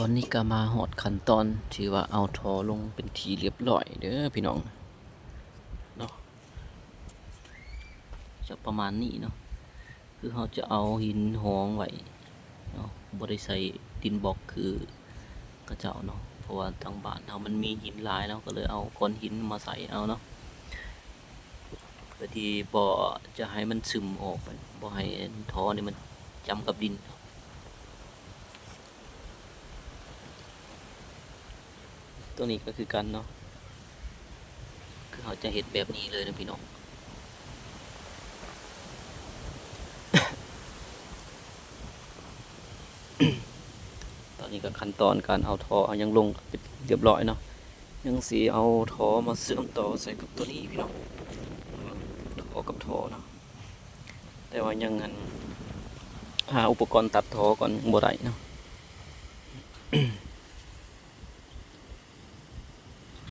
ตอนนี้ก็มาหอดขั้นตอนที่ว่าเอาท่อลงเป็นทีเรียบร้อยเด้อพี่น้องเนาะจะประมาณนี้เนาะคือเขาจะเอาหินห้องไว้เนาะบ่ได้ใส่ดินบล็อกคือกระเจ้าเนาะเพราะว่าทางบ้านเรามันมีหินหลายแล้วก็เลยเอาก้อนหินมาใส่เอาเนาะเพื่อที่บ่จะให้มันซึมออกไปบ่ให้ท่อนี่มันจำกับดินตัวนี้ก็คือกันเนาะคือเขาจะเห็นแบบนี้เลยนะพี่น้อง ตอนนี้ก็ขั้นตอนการเอาท่อยังลงเรียบร้อยเนาะยังสีเอาท่อมาเชื่อมต่อใส่กับตัวนี้พี่น้องท่อกับท่อเนาะแต่ว่ายังหาอุปกรณ์ตัดท่อก่อนบ่ได้เนาะ